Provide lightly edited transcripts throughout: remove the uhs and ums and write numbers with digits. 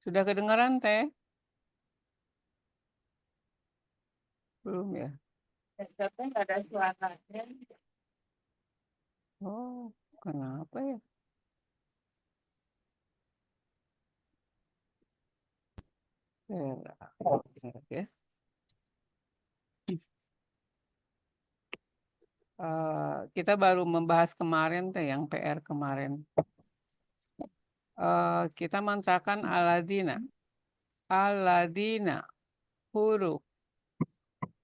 Sudah kedengaran Teh? Belum ya? Tapi nggak ada suaranya. Oh, kenapa ya? Oke. Kita baru membahas kemarin Teh, yang PR kemarin. Kita mantrakan aladina. Aladina, huruf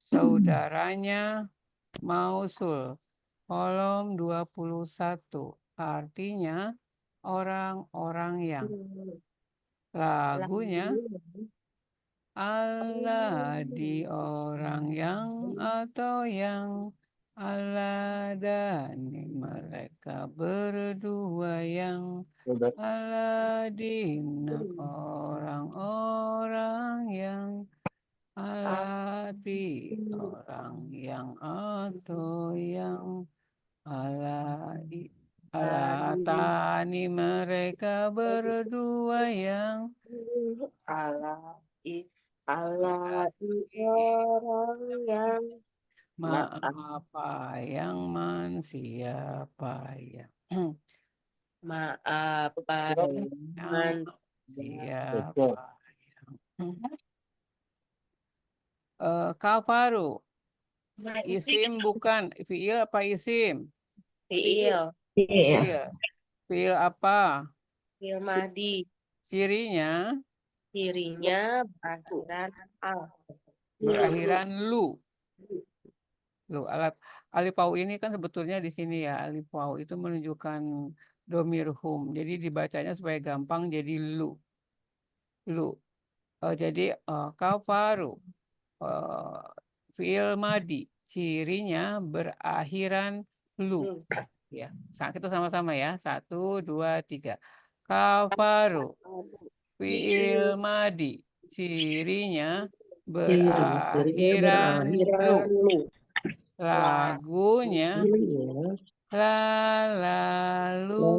saudaranya mausul. Kolom 21. Artinya orang-orang yang. Lagunya Allah di orang yang atau yang Aladani mereka berdua yang Aladina orang-orang yang Aladi orang yang atau yang Aladi Alatani mereka berdua yang Allah orang yang apa yang man siapa yang maaf yang siapa yang kafaru isim bukan fiil apa isim fiil fiil apa Mahdi cirinya berakhiran al. berakhiran lu alat alif waw ini kan sebetulnya di sini ya alif waw itu menunjukkan domir hum jadi dibacanya supaya gampang jadi lu jadi kafaru fiil madi cirinya berakhiran lu ya kita sama-sama ya 1 2 3 kafaru fiil madi cirinya berakhiran lu lagunya lalu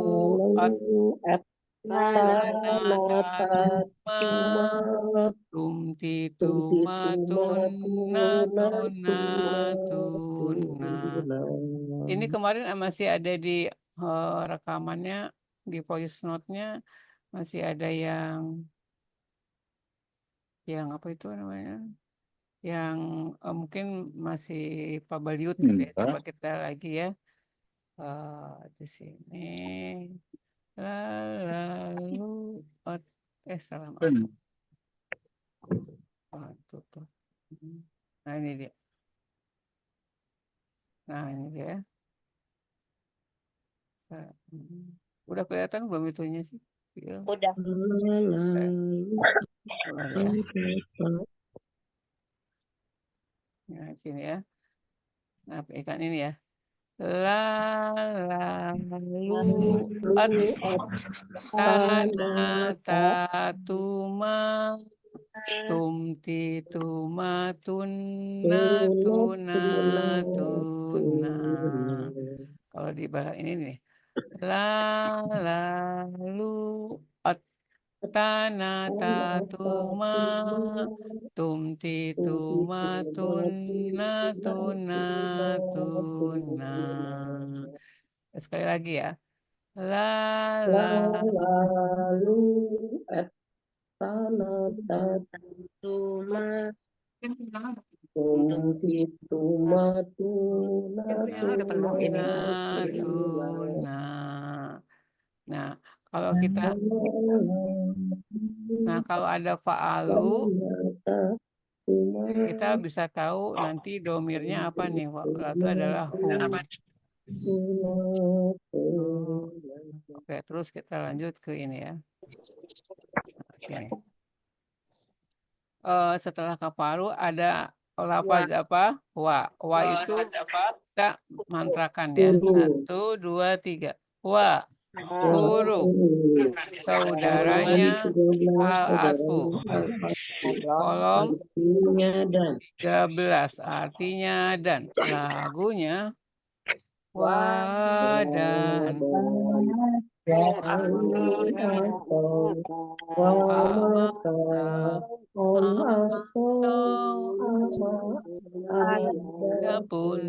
ini kemarin masih ada di rekamannya di voice note-nya masih ada yang apa itu namanya yang mungkin masih pabaliut gitu ya coba kita lagi ya di sini lalu salah tutup. Nah ini dia. Udah kelihatan belum itunya sih? Udah. Nah, sini ya. Nah, ikan ini ya. Lalu tatuma tumti tumatuna tuna. Kalau di bahasa ini nih. Lalu tanah tatuma tumti tumatuna tuna. Sekali lagi ya. Lalu tanah tatuma Nah, kalau kita kalau ada fa'alu kita bisa tahu nanti domirnya apa nih. Itu adalah hum. Oke, terus kita lanjut ke ini ya. Sini. Setelah kafaru ada lafaz apa? Wa itu kita mantrakan ya. 1 2 3. Wa huruf saudaranya al-atfu kolom 13 artinya dan lagunya wa dan adapun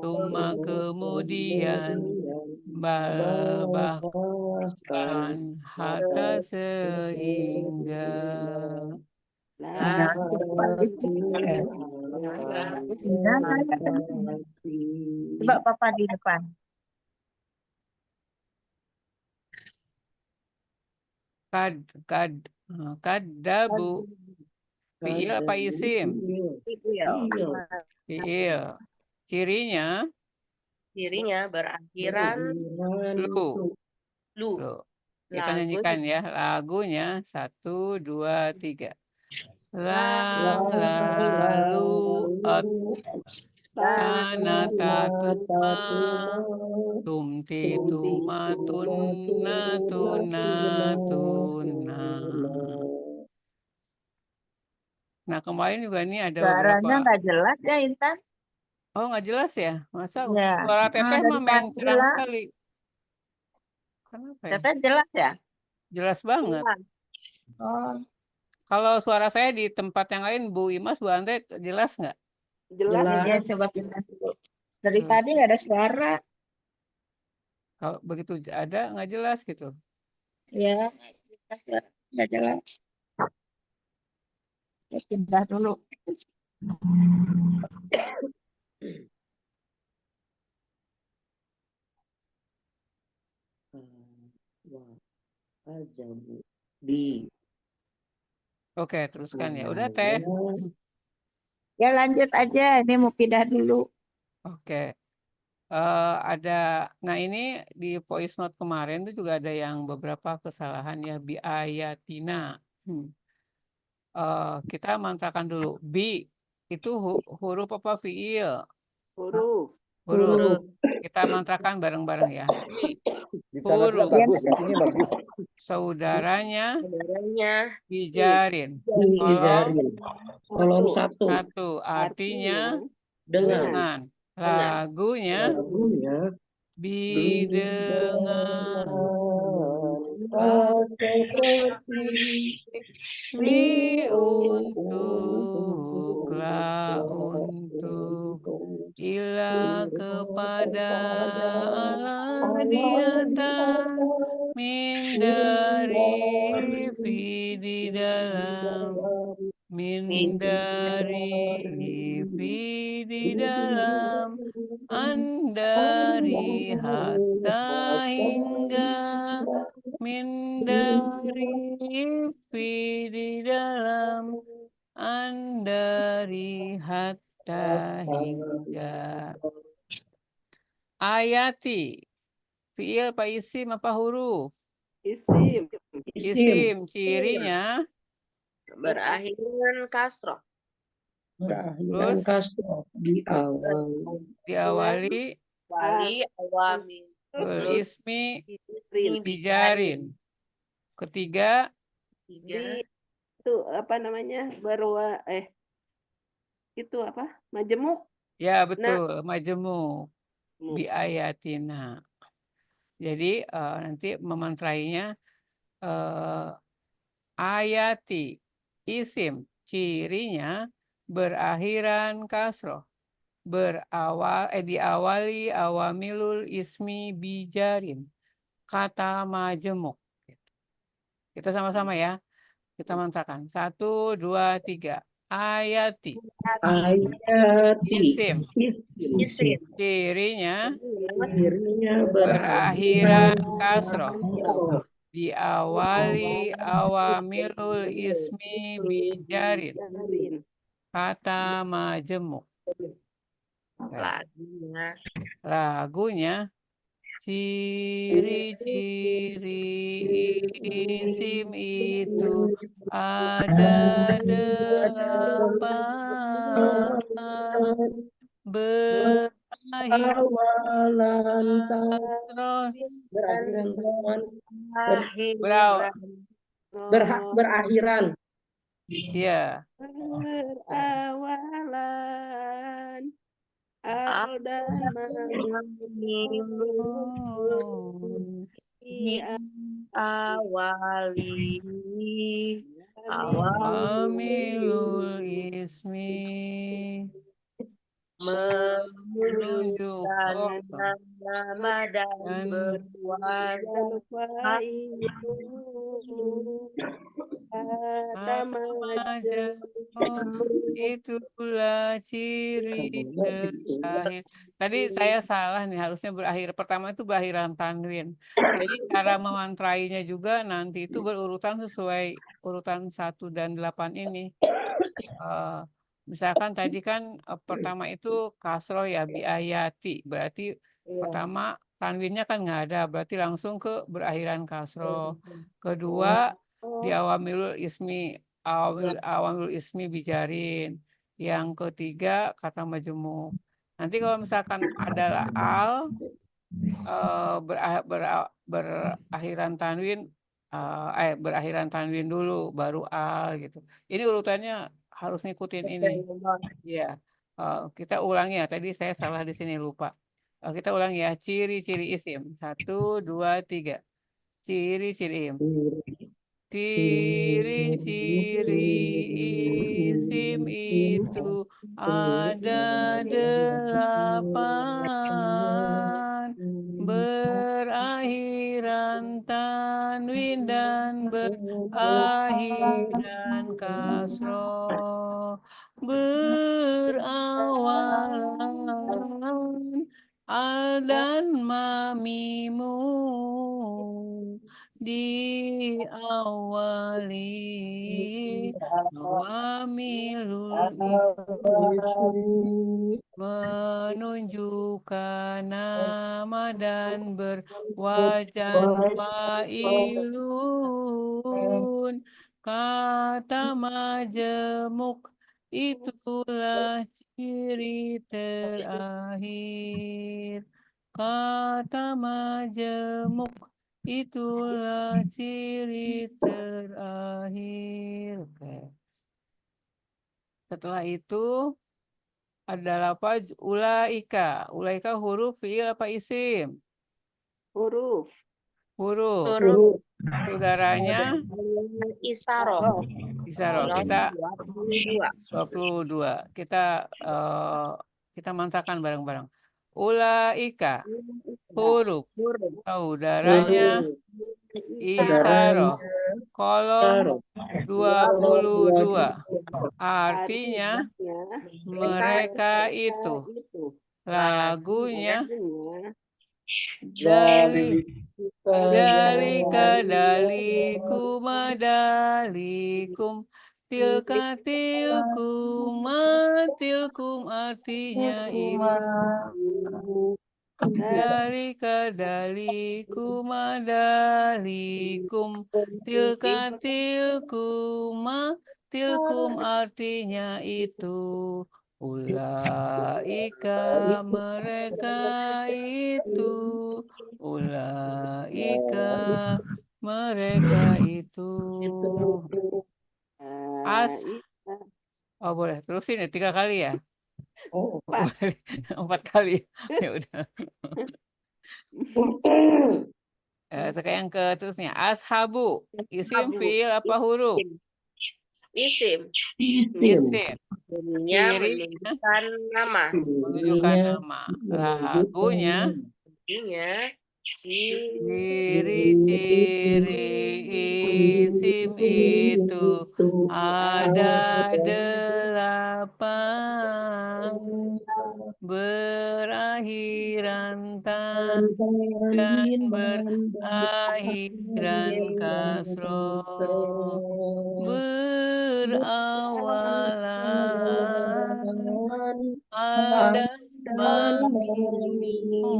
tuma kemudian bal bahkan hatta sehingga Coba Papa di depan. kadabu fiil apa isim? Fiil. Cirinya Cirinya berakhiran lu. lu. Kita nyanyikan ya lagunya 1, 2, 3. Lalu tanah tatuma tumti tumatun natuna tuna. Nah kemarin juga ini ada Suaranya beberapa. nggak jelas ya Intan? Oh nggak jelas ya? Masa Ya. suara teteh Dari mah main cerang Fadila. sekali. Kenapa ya? Teteh jelas ya? Jelas banget. Oh, Kalau suara saya di tempat yang lain, Bu Imas, Bu Andre, jelas nggak? jelas. Dia coba pindah dulu. Dari tadi nggak ada suara. Kalau begitu ada, nggak jelas gitu. Ya, nggak jelas. Ya, pindah dulu. Oke, teruskan ya. Udah, Teh. Ya lanjut aja. Ini mau pindah dulu. Oke. Ada, nah ini di voice note kemarin tuh juga ada yang beberapa kesalahan ya, biayatina. Kita mantrakan dulu. Bi, itu huruf apa fiil? Huruf. Huruf. Kita mantrakan bareng-bareng ya. Bi, huruf. Bagus, sini bagus. Saudaranya Bijarin. dijarin. Kolom 1. Artinya dengan. Lagunya bidengan. Li untuk, la untuk, ila kepada, Allah di atas, min dari, fi di dalam, min dari, fi di dalam, an dari, hatta hingga, min dari, fi di dalam, an dari, hatta hingga. Ayati, fiil apa isim apa huruf? Isim, cirinya Berakhiran kasroh. terus diawali Wali awamin. ismi bijarin. Ketiga, Itu apa namanya? Itu apa? Majemuk. ya betul, majemuk biayatina. Jadi nanti memantrainya ayati, isim, cirinya berakhiran kasroh, diawali awamilul ismi bijarin, kata majemuk. Kita sama-sama ya, kita mantrakan 1, 2, 3. Ayati, isim, cirinya berakhiran kasroh, diawali awamilul ismi bijarin, kata majemuk. Lagunya ciri-ciri isim itu ada 8 Berakhiran. Ya. Berawalan. Al dan awali Amilul ismi menunjuk menunjukkan nama dan dan berwajah kata majemuk itulah ciri terakhir. Tadi saya salah nih, harusnya berakhir. Pertama itu berakhiran tanwin. Jadi cara memantrainya juga nanti itu berurutan sesuai urutan 1 dan 8 ini. Misalkan tadi kan pertama itu kasroh ya biayati. Berarti pertama tanwinnya kan nggak ada. Berarti langsung ke berakhiran kasroh. Kedua di awamilul ismi bijarin. Yang ketiga kata majemuk. Nanti kalau misalkan adalah al berakhiran tanwin berakhiran tanwin dulu baru al gitu. Ini urutannya harus ngikutin ini. Ya. Kita ulangi ya. Tadi saya salah di sini lupa. Kita ulangi ya. Ciri-ciri isim. 1, 2, 3. Ciri-ciri isim. Ciri-ciri isim itu ada 8. Berakhiran tanwin dan berakhiran kasroh. Berawalan al dan mamimu diawali awamilul menunjukkan nama dan berwajan fa'ilun. Kata majemuk itulah ciri terakhir. Kata majemuk itulah ciri terakhir. Oke. Setelah itu adalah apa? Ulaika. Ulaika huruf fiil apa isim? huruf. Huruf. huruf Saudaranya isaroh Isaroh. Kita 22. 22. Kita mantrakan bareng-bareng. Ulaika huruf. huruf Saudaranya Isaroh. Kolom 22. Artinya mereka itu. Lagunya dari dalikum dalikum tilka tilkum artinya itu. Dalika dalikum dalikum tilka tilkum artinya itu. Ulaika mereka itu. Ulaika mereka itu. As. Oh boleh terusin ya 3 kali ya. 4 kali. Ya udah. Sekarang yang terusnya ashabu isim fiil apa huruf? Isim. Isim. Cirinya menunjukkan nama. Menunjukkan nama. Lagunya ciri-ciri isim itu ada 8. Berakhiran tan dan berakhiran kasroh. Berawalan al dan mamimu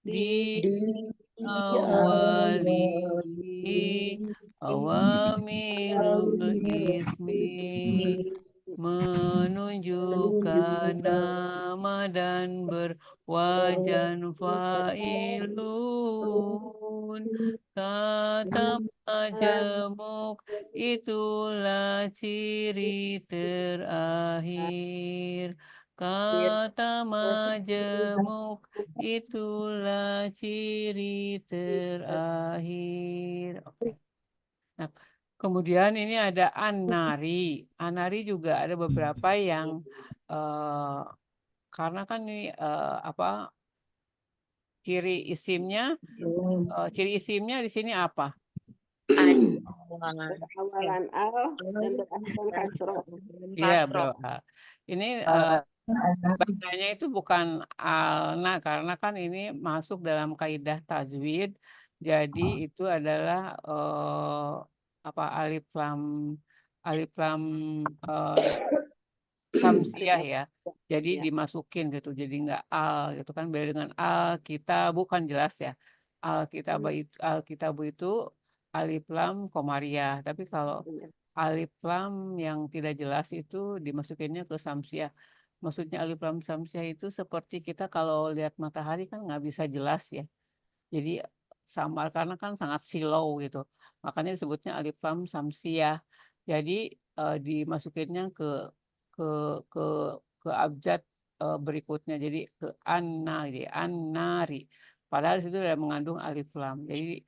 diawali awamilul ismi menunjukkan nama dan berwajan fa'ilun. Kata majemuk itulah ciri terakhir. Kata majemuk itulah ciri terakhir. Oke. Nah, kemudian ini ada anari. Anari juga ada beberapa yang karena kan ini apa ciri isimnya di sini apa? Awalan al dan berakhirkan kasroh. Iya, bro. Ini bacanya itu bukan alna karena kan ini masuk dalam kaidah tajwid. Jadi itu adalah apa alif lam samsiah ya. Jadi Ya. dimasukin gitu. Jadi nggak al gitu kan. Beda dengan al kita bukan jelas ya. Alkitabu itu alif lam komariah. Tapi kalau Iya. alif lam yang tidak jelas itu dimasukinnya ke samsiah. Maksudnya alif lam samsiah itu seperti kita kalau lihat matahari kan nggak bisa jelas ya. Jadi sama karena kan sangat silau gitu. Makanya disebutnya alif lam samsiah. Jadi dimasukinnya ke ke ke abjad berikutnya. Jadi ke jadi an-nari. Padahal itu sudah mengandung alif lam. Jadi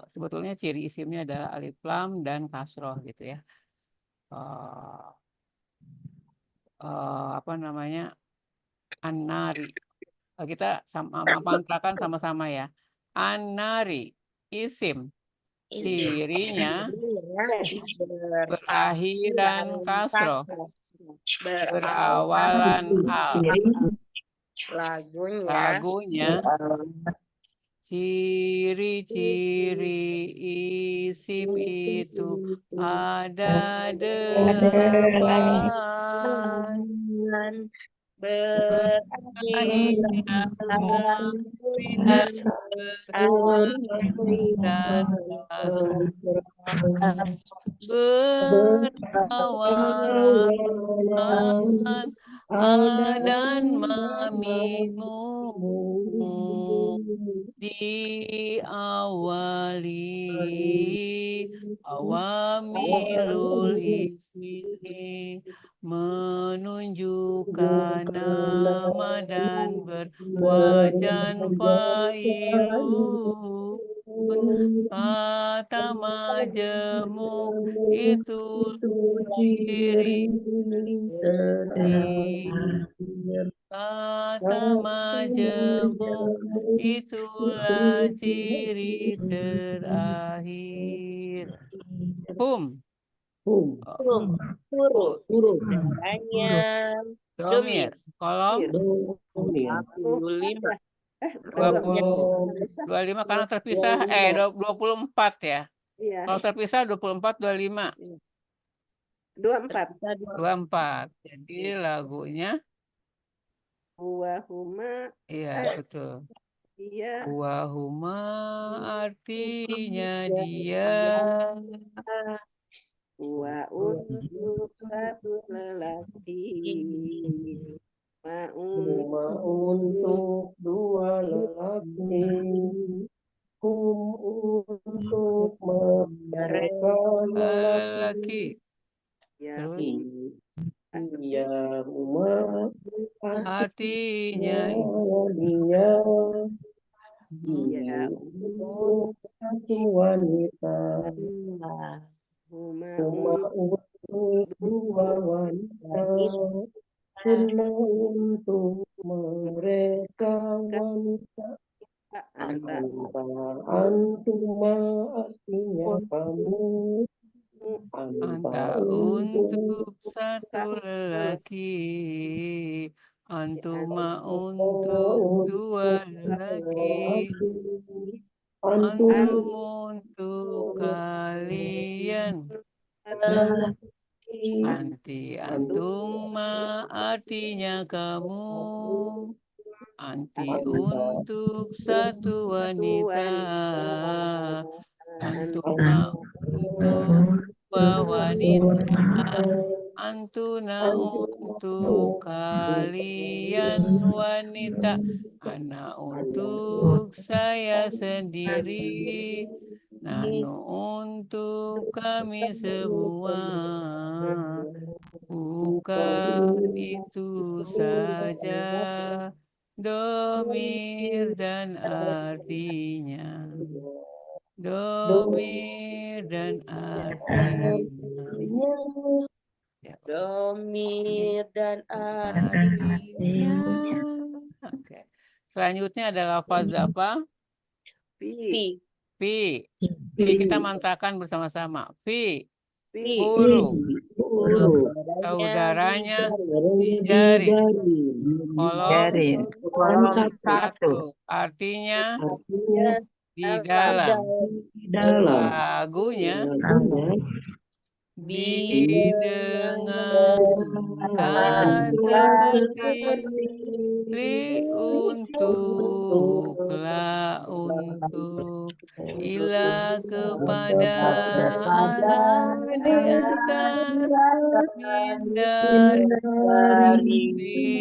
sebetulnya ciri isimnya adalah alif lam dan kasroh gitu ya. Apa namanya an-nari. Kita mantrakan sama-sama ya. An-nari isim cirinya berakhiran kasroh, berawalan al. Lagunya ciri-ciri isim itu ada 8. Berakhiran dan berawalan berawalan a dan mamimu diawali awamilul ismi menunjukkan nama dan berwajan fa'ilun. Kata majemuk itu ciri kata majemuk itulah ciri terakhir. Huruf Domir. Kolom 25. 25 karena terpisah 24 ya. Iya. Kalau terpisah 24 25. 24. Jadi lagunya Wahuma. iya betul. Iya. Wahuma artinya dia. Wa untuk satu lelaki. Ma untuk dua lelaki. Untuk mereka Lelaki. ya. Ya Umar Artinya dia Ya. satu wanita. Huma untuk dua wanita. Kunna untuk mereka wanita. Antuma artinya kamu. anta untuk satu lelaki. Antuma untuk dua lelaki. Antum untuk kalian. Antuma artinya kamu. Anti untuk satu wanita. Antuma untuk dua wanita. Antuna untuk kalian wanita. Ana untuk saya sendiri. Nahnu untuk kami semua, bukan itu saja domir dan artinya. Domir dan artinya. Ya, Domir dan artinya. Oke. Selanjutnya adalah lafaz apa? Pi. Fi. Fi kita mantrakan bersama-sama. Fi. Pi. Huruf. Huruf. Saudaranya Dari jari. dari Kolom kolom satu. Artinya artinya di dalam. di dalam Lagunya didengarkan didengarkan seperti li untuk, la untuk, ila kepada Allah di atas, min dari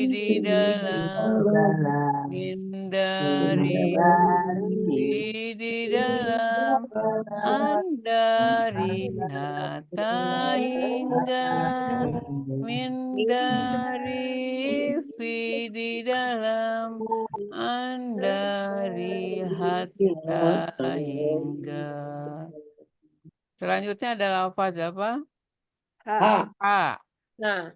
di dalam, min dari di dalam, an dari hatta hingga, min dari fi di dalam, an dari hatta hingga. Selanjutnya adalah lafaz apa? Ha. Ha. Nah,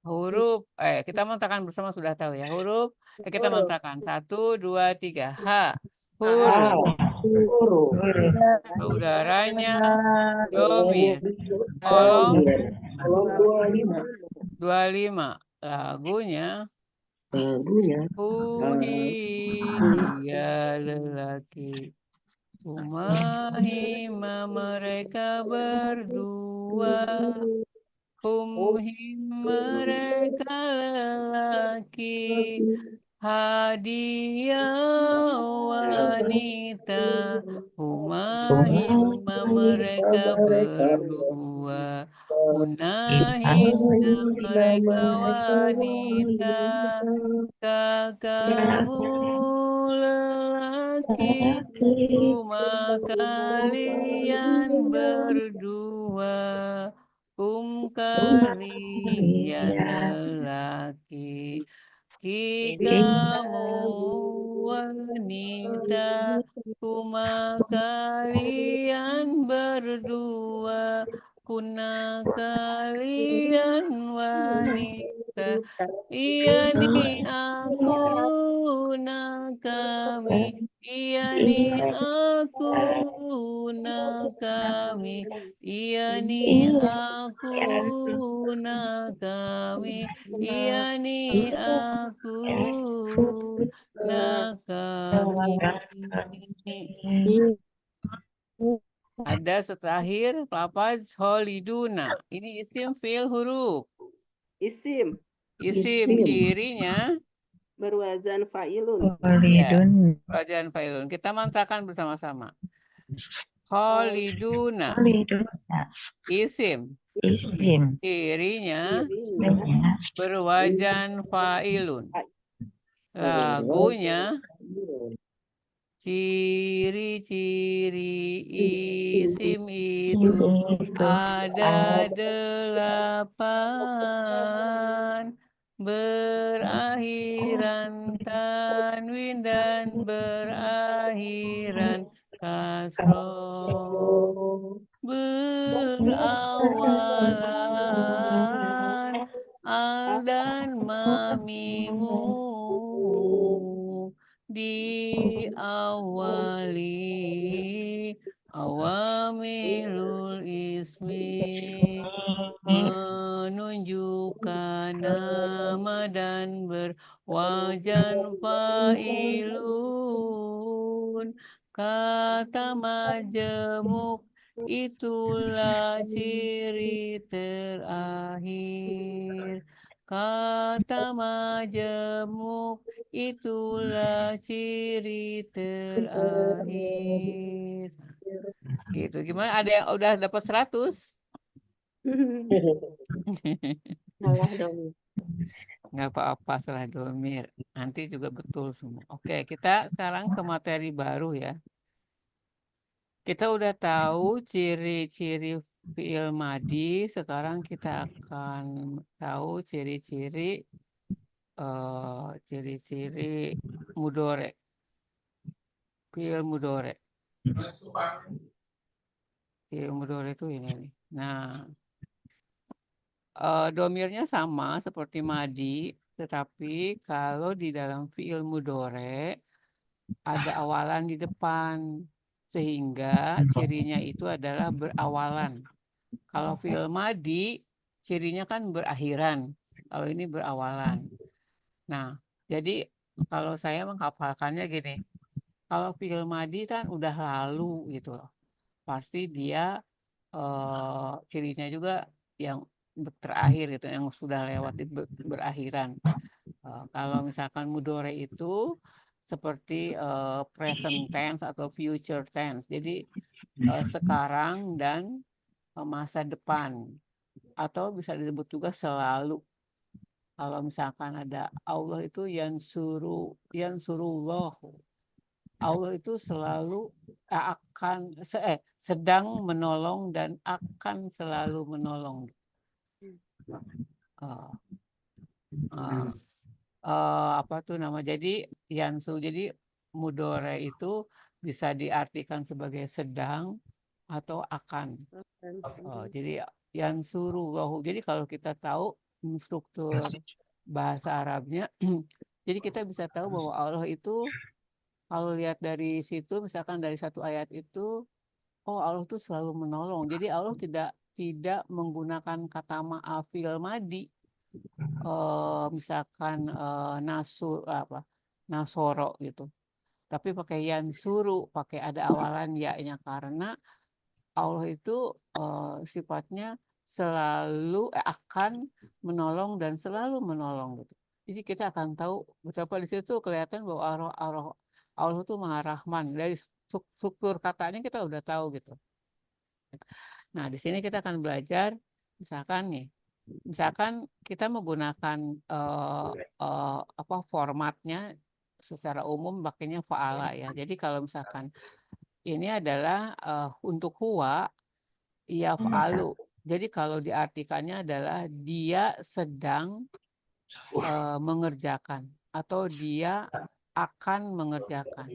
Huruf, kita mantrakan bersama sudah tahu ya. Huruf, kita mantrakan. 1, 2, 3. Ha. Huruf. huruf Saudaranya domir. Kolom kolom 25. Lagunya lagunya Puhi dia lelaki. Umahima mereka berdua. Humhim mereka lelaki. Hadiah wanita. Humahima mereka berdua. Hunahina mereka wanita. Kakakmu lelaki, cuma kalian berdua. Kalian lelaki. Kamu wanita, cuma kalian berdua. Kuna kalian wanita. Iya nih aku nak kami, iya nih aku nak kami, iya nih aku nak kami, iya nih aku nak kami. Ada terakhir lafaz holiduna. Ini isim fi'il huruf. Isim. Isim cirinya Berwazan fa'ilun. ya, wazan fa'ilun. Kita mantrakan bersama-sama. Khaliduna. Isim. Cirinya berwazan fa'ilun. Lagunya ciri-ciri isim itu ada 8, berakhiran tanwin dan berakhiran kasroh, berawalan al dan mamimu, diawali awamilul ismi, menunjukkan nama dan berwajan fa'ilun. Kata majemuk itulah ciri terakhir. Kata majemuk itulah ciri terakhir. Gitu. Gimana? Ada yang udah dapat 100? salah dong. Nggak apa-apa salah domir. Nanti juga betul semua. Oke, kita sekarang ke materi baru ya. Kita udah tahu ciri-ciri fiil madi. Sekarang kita akan tahu ciri-ciri mudore. Fiil mudore. Fiil mudore itu ini nih. Nah, domirnya sama seperti madi, tetapi kalau di dalam fiil mudore ada awalan di depan, sehingga cirinya itu adalah berawalan. Kalau fiil madi, cirinya kan berakhiran. Kalau ini berawalan. Nah, jadi kalau saya menghafalkannya gini, kalau fiil madi kan udah lalu gitu loh. Pasti dia cirinya juga yang terakhir gitu, yang sudah lewat berakhiran. Kalau misalkan mudore itu seperti present tense atau future tense. Jadi sekarang dan masa depan. Atau bisa disebut juga selalu. Kalau misalkan ada Allah itu yansurullah. Allah itu selalu sedang menolong dan akan selalu menolong. Apa tuh nama? Jadi jadi mudore itu bisa diartikan sebagai sedang atau akan. Jadi yansurullahu. Jadi kalau kita tahu struktur bahasa Arabnya, jadi kita bisa tahu bahwa Allah itu kalau lihat dari situ, misalkan dari satu ayat itu, oh Allah itu selalu menolong. Jadi Allah tidak menggunakan kata ma'afil madi. Misalkan nasoro gitu. Tapi pakai yansuru, pakai ada awalan ya-nya karena Allah itu sifatnya selalu akan menolong dan selalu menolong gitu. Jadi kita akan tahu betapa di situ kelihatan bahwa Allah itu Maha Rahman. Dari struktur katanya kita udah tahu gitu. Nah, di sini kita akan belajar misalkan kita menggunakan formatnya secara umum pakainya fa'ala ya. Jadi kalau misalkan ini adalah untuk huwa yaf'alu. Jadi kalau diartikannya adalah dia sedang mengerjakan atau dia akan mengerjakan.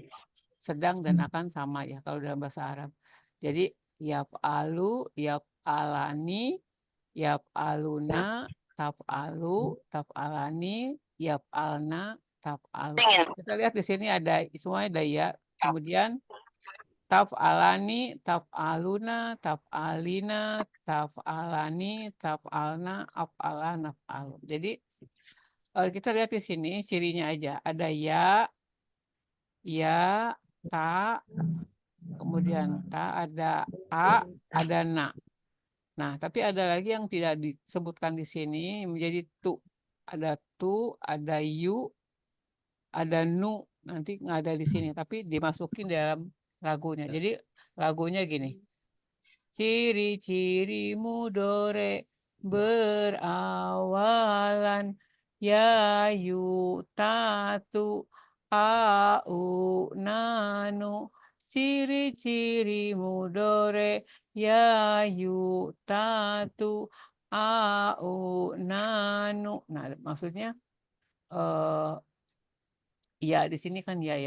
Sedang dan akan sama ya kalau dalam bahasa Arab. Jadi yaf'alu, yaf'alani, yaf'aluna, taf'alu, taf'alani, yaf'alna, taf'alu. Kita lihat di sini ada semuanya ada ya. Kemudian taf'alani, taf'aluna, taf'alina, taf'alani, taf'alna, af'alana, af'alu. Jadi kita lihat di sini cirinya aja. Ada ya, ta, kemudian ta, ada a, ada na. Nah, tapi ada lagi yang tidak disebutkan di sini menjadi tu. Ada tu, ada yu, ada nu. Nanti nggak ada di sini, tapi dimasukin dalam lagunya. Jadi lagunya gini. Ciri-ciri mudore berawalan ya yu tatu au nanu. Ciri-ciri mudore ya yu tatu au nanu. Nah, maksudnya ya di sini kan ya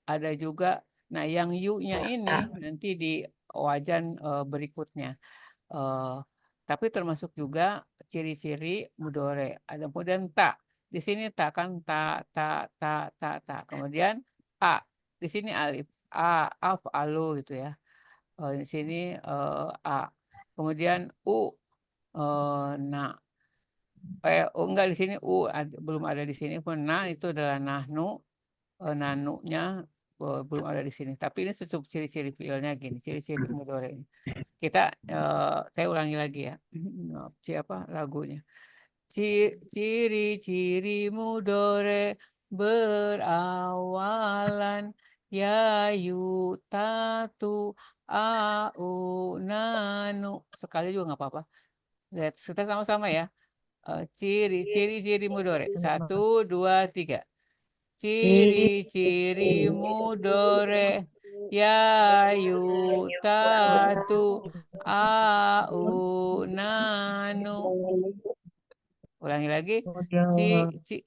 ada juga. Nah, yang yu-nya ini nanti di wajan berikutnya. Tapi termasuk juga ciri-ciri mudore. Ada kemudian ta. Di sini ta kan ta. Kemudian a. Di sini alif. Alu gitu ya. Di sini a. Kemudian u. Nah. Enggak di sini belum ada di sini. Nah itu adalah nahnu. Nanunya belum ada di sini. Tapi ini ciri-ciri fiilnya gini. Ciri-ciri mudore ini. Saya ulangi lagi ya. Siapa lagunya? Ciri-ciri mudore berawalan ya yu tatu au nanu. Sekali juga nggak apa-apa. Lihat, kita sama-sama ya. Ciri-ciri mudore. 1, 2, 3. Ciri-ciri mudore ya yu tatu au nanu. Ulangi lagi.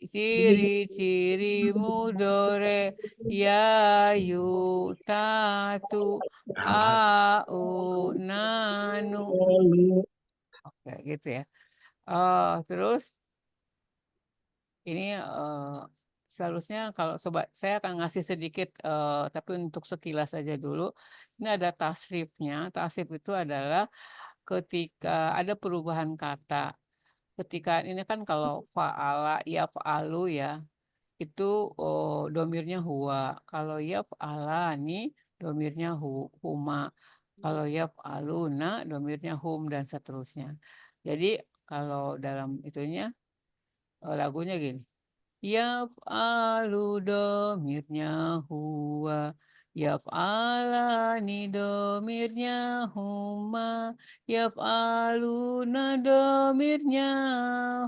Ciri-ciri mudore ya yu tatu au nanu. Oke, gitu ya. Terus ini seharusnya kalau sobat saya akan ngasih sedikit tapi untuk sekilas saja dulu. Ini ada tasrifnya. Tasrif itu adalah ketika ada perubahan kata. Ketika ini kan kalau fa'ala ya fa'alu ya itu domirnya huwa. Kalau ya fa'alani domirnya huma. Kalau ya fa'aluna domirnya hum dan seterusnya. Jadi kalau dalam itunya lagunya gini. Yaf'alu domirnya huwa. Yaf'alani domirnya huma. Yaf'aluna domirnya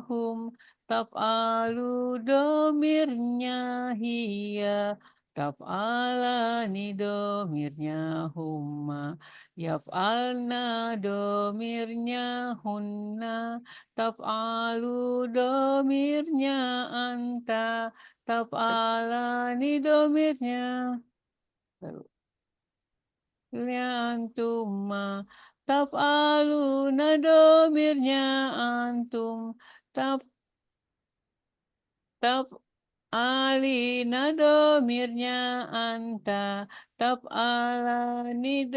hum. Taf'alu domirnya hiya. Taf'alani domirnya huma. Yaf'alna domirnya hunna. Taf'alu domirnya anta. Taf'alani domirnya antuma. Taf'aluna domirnya antum. Alina domirnya anta. Taf'alani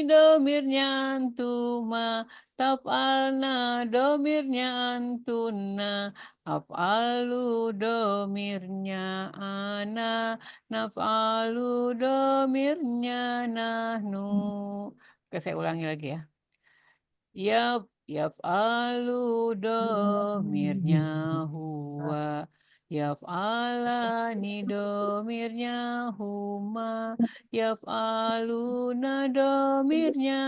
domirnya antuma. Taf'alna domirnya antuna. Af'alu domirnya ana. Naf'alu domirnya nahnu. Oke, saya ulangi lagi ya. Yaf'alu domirnya huwa. Yaf'alani domirnya huma. Yaf'aluna domirnya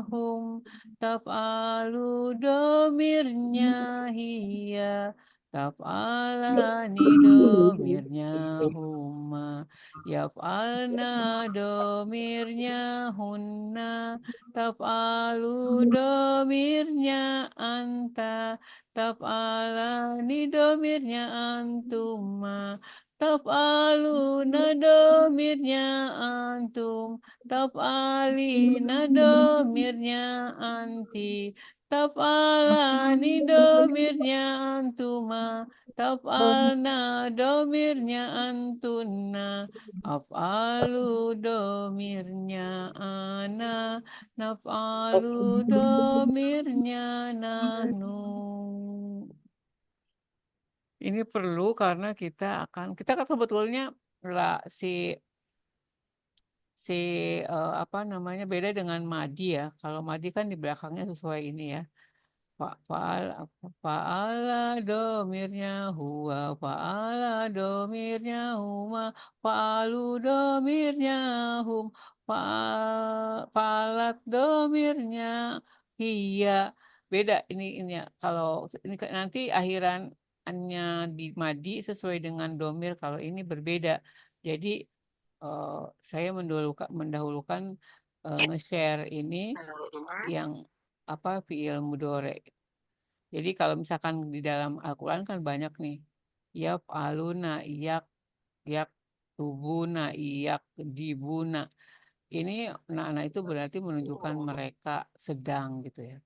hum. Taf'alu domirnya hiya. Taf'alani domirnya huma. Yaf'alna domirnya hunna. Taf'alu domirnya anta. Taf'alani domirnya antuma. Taf'aluna domirnya antum. Taf'alina domirnya anti. Taf'alani domirnya antuma. Taf'alna domirnya antunna. Af'alu domirnya ana. Naf'alu domirnya nahnu. Ini perlu karena kita kan sebetulnya lah si apa namanya beda dengan madi ya. Kalau madi kan di belakangnya sesuai ini ya. Fa'ala domirnya huwa. Fa'ala domirnya huma. Fa'alu domirnya hum. Fa'alat domirnya hiya. Beda ini ya. Kalau ini nanti akhirannya di madi sesuai dengan domir. Kalau ini berbeda. Jadi saya mendahulukan nge-share ini yang apa fiil mudhore. Jadi kalau misalkan di dalam Al-Quran kan banyak nih. Yap aluna, yak tubuna, yak dibuna. Ini nah itu berarti menunjukkan mereka sedang gitu ya.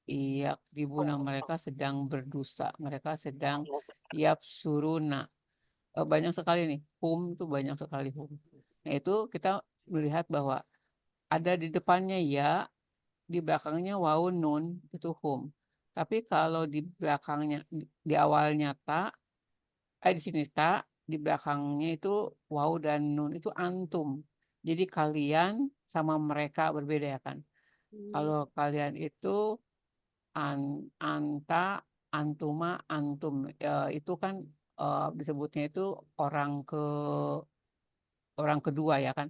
Yak dibuna mereka sedang berdusta. Mereka sedang yap suruna. Banyak sekali nih. Hum itu banyak sekali hum. Nah itu kita melihat bahwa ada di depannya ya, di belakangnya waw nun itu hum. Tapi kalau di belakangnya di awalnya ta, di sini ta, di belakangnya itu waw dan nun itu antum. Jadi kalian sama mereka berbeda ya kan. Kalau kalian itu anta, antuma, antum itu kan disebutnya itu orang kedua ya kan.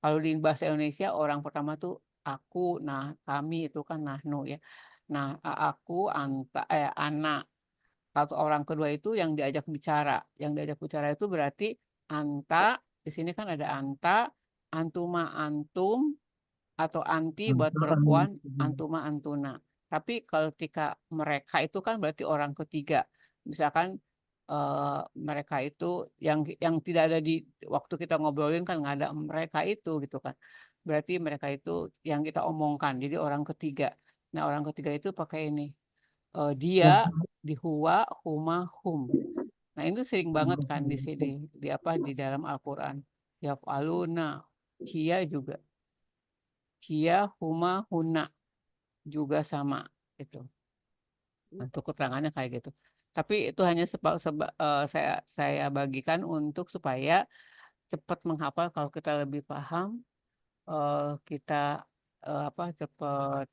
Kalau di bahasa Indonesia orang pertama tuh aku, nah kami itu kan nahnu ya. Nah aku, anak. Kalau orang kedua itu yang diajak bicara. Yang diajak bicara itu berarti anta, di sini kan ada anta, antuma antum, atau anti buat perempuan, antuma antuna. Tapi kalau ketika mereka itu kan berarti orang ketiga. Misalkan mereka itu yang tidak ada di waktu kita ngobrolin kan nggak ada mereka itu gitu kan. Berarti mereka itu yang kita omongkan. Jadi orang ketiga. Nah orang ketiga itu pakai ini. Dia, di huwa, huma, hum. Nah itu sering banget kan di sini di apa di dalam Al-Qur'an. Yaf'aluna, kia juga. Kia, huma, huna juga sama itu. Untuk keterangannya kayak gitu. Tapi itu hanya saya bagikan untuk supaya cepat menghafal. Kalau kita lebih paham, kita cepat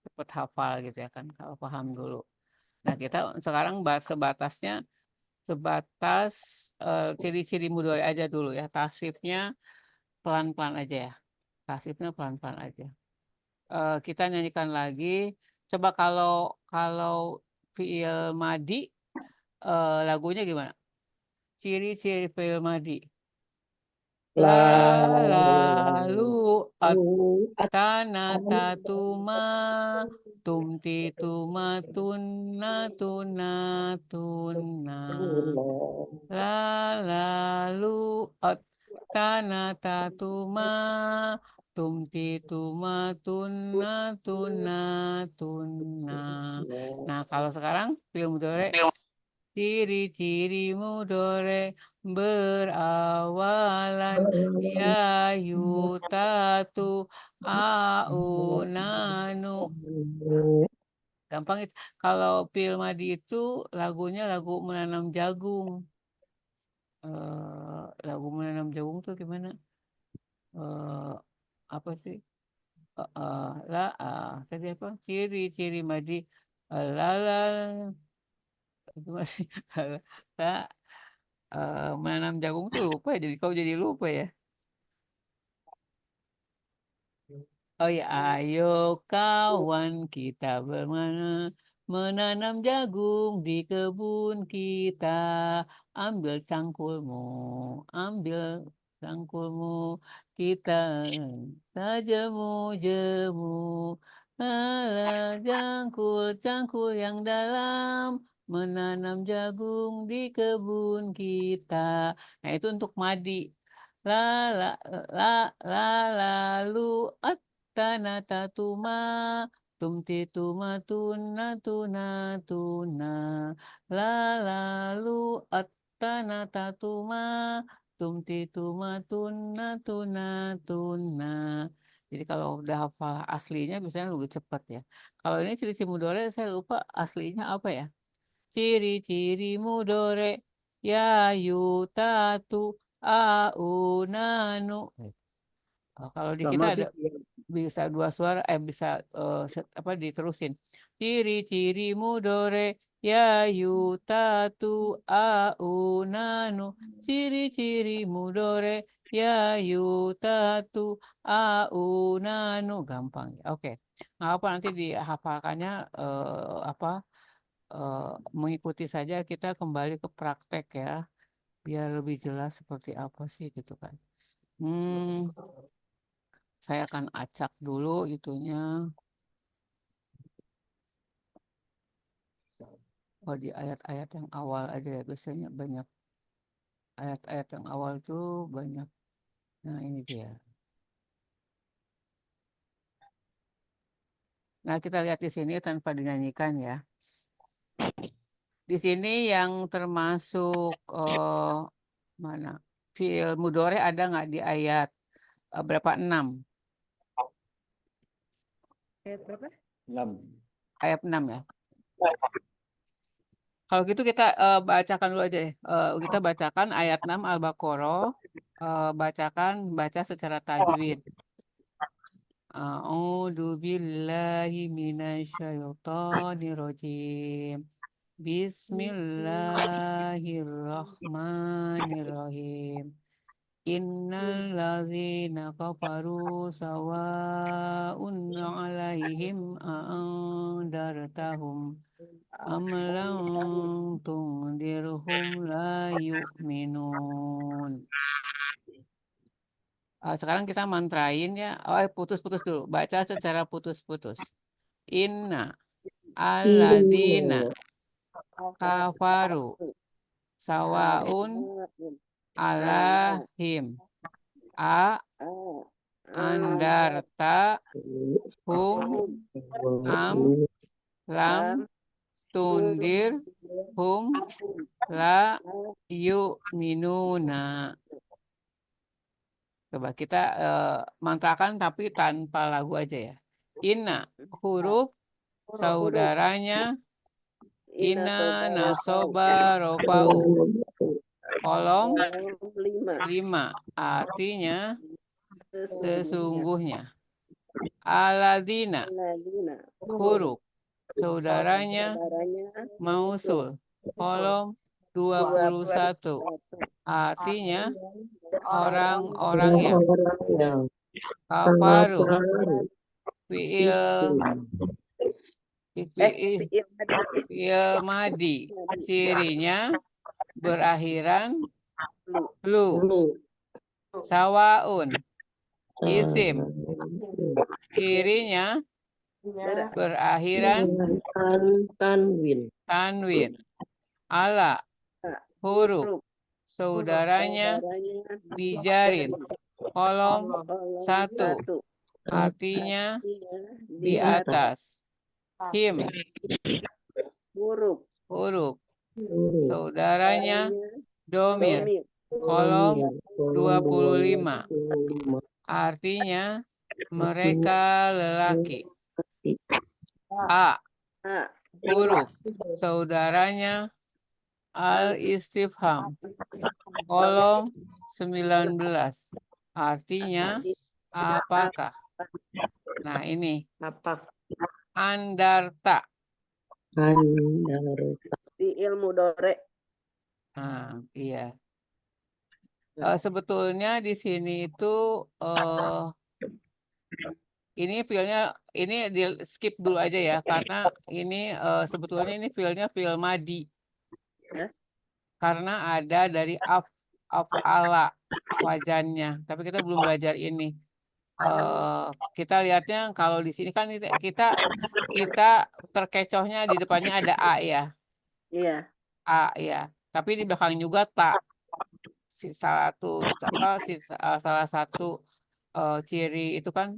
cepat hafal gitu ya kan kalau paham dulu. Nah kita sekarang sebatas ciri-ciri mudhari aja dulu ya. Tasrifnya pelan-pelan aja ya. Tasrifnya pelan-pelan aja. Kita nyanyikan lagi. Coba kalau fiil madi lagunya gimana? Ciri-ciri fiil madi. Lalu atana tatuma tumti tumatuna tuna tuna. Lalu atana tatuma tumti tumatuna tuna tuna. Nah, kalau sekarang fiil mudhari ciri-ciri mudhari berawalan ya yutatu au nanu. Gampang itu. Kalau fiil madi itu lagunya lagu menanam jagung. Lagu menanam jagung tuh gimana? Apa sih? Tadi apa? Ciri-ciri madi. Lala itu masih menanam jagung tuh lupa ya. Jadi kau jadi lupa ya. Oh ya, ayo kawan kita menanam jagung di kebun kita. Ambil cangkulmu, ambil cangkulmu. Kita jemu. Alah cangkul yang dalam. Menanam jagung di kebun kita. Nah itu untuk madi. La la la la lalu tanah tatuma tumti tuma tuna tuna tuna la lalu tanah tatuma tumti tuma tuna tuna tuna. Jadi kalau udah hafal aslinya biasanya lebih cepat ya. Kalau ini ciri-ciri mudore saya lupa aslinya apa ya. Ciri-ciri mudore ya yutatu nanu. Kalau di kita Sama ada sih. bisa dua suara bisa diterusin. Ciri-ciri mudore ya yutatu nanu. Ciri-ciri mudore ya yutatu nanu. Gampang ya. Oke. Nggak apa nanti dihafalkannya mengikuti saja kita kembali ke praktek ya biar lebih jelas seperti apa sih gitu kan. Saya akan acak dulu itunya. Di ayat-ayat yang awal aja ya biasanya banyak ayat-ayat yang awal tuh banyak. Nah ini dia. Nah kita lihat di sini tanpa dinyanyikan ya. Di sini yang termasuk mana? Fiil mudhore ada nggak di ayat berapa? 6. Ayat berapa? 6. Ayat 6 ya. Kalau gitu kita bacakan dulu aja ya. Kita bacakan ayat 6 Al-Baqarah. Baca secara tajwid. A'udzu billahi minasyaitonir rajim. Bismillahirrahmanirrahim. Innal ladzina kafaru sawa'un 'alaihim a'andartahum am lam tundirhum balhum la yu'minun. Sekarang kita mantrain ya. Putus-putus dulu. Baca secara putus-putus. Inna alladzina kafaru sawaun alahim a andarta hum am lam tundir hum la yu'minuna. Coba kita mantrakan tapi tanpa lagu aja ya. Inna huruf saudaranya Ina nasoba rofa'u kolom 5 artinya sesungguhnya. Aladina huruf saudaranya mausul kolom 21 artinya orang-orang yang kafaru fi'il madi cirinya berakhiran lu. Sawaun isim cirinya berakhiran tanwin. Ala huruf saudaranya bijarin kolom 1 artinya di atas. Him huruf saudaranya domir kolom 25 artinya mereka lelaki. A huruf saudaranya al-istifham kolom 19 artinya apakah. Nah ini andarta fi'il mudhari. Nah, iya. Sebetulnya di sini itu ini filenya ini di skip dulu aja ya karena ini sebetulnya ini filenya fil madi. Karena ada dari af'ala wajannya, tapi kita belum belajar ini. Kita lihatnya kalau di sini kan kita terkecohnya di depannya ada a ya. Iya. A ya. Tapi di belakang juga tak. Salah satu ciri itu kan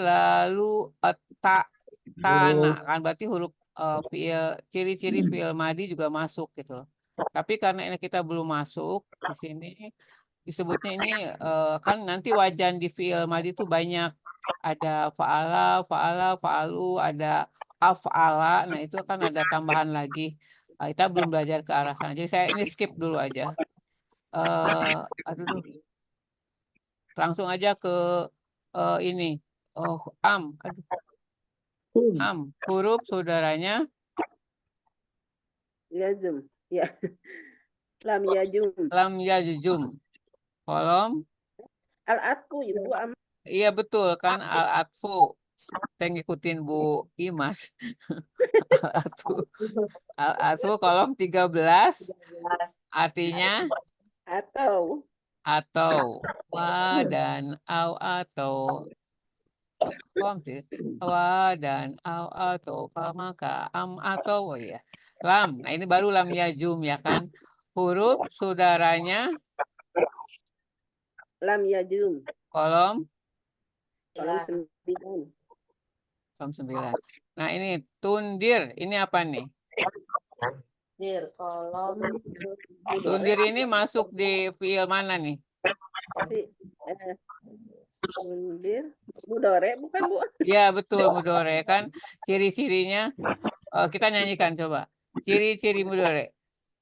lalu tak tanah kan berarti huruf ciri-ciri fi'il madi juga masuk gitu loh. Tapi karena ini kita belum masuk di sini disebutnya ini kan nanti wajan di fi'il madi itu banyak. Ada fa'ala, fa'alu, ada af'ala. Nah, itu kan ada tambahan lagi. Kita belum belajar ke arah sana. Jadi saya ini skip dulu aja. Langsung aja ke ini. Am huruf saudaranya Yazum. Ya. Lam yajum. Kolom Al-atfu Ibu am. iya betul kan al-atfu. Saya ngikutin Bu Imas. Al-atfu kolom 13 artinya Atau wa dan au atau wa dan au atau maka am atau ya lam. Nah ini baru lam yajum ya kan. Huruf saudaranya lam yajum. kolom 9. 9. Nah ini tundir ini apa nih? kolom Tundir ini masuk di fiil mana nih? Tundir mudhari bukan Bu? Ya betul mudhari kan ciri-cirinya kita nyanyikan coba. Ciri-ciri mudhari.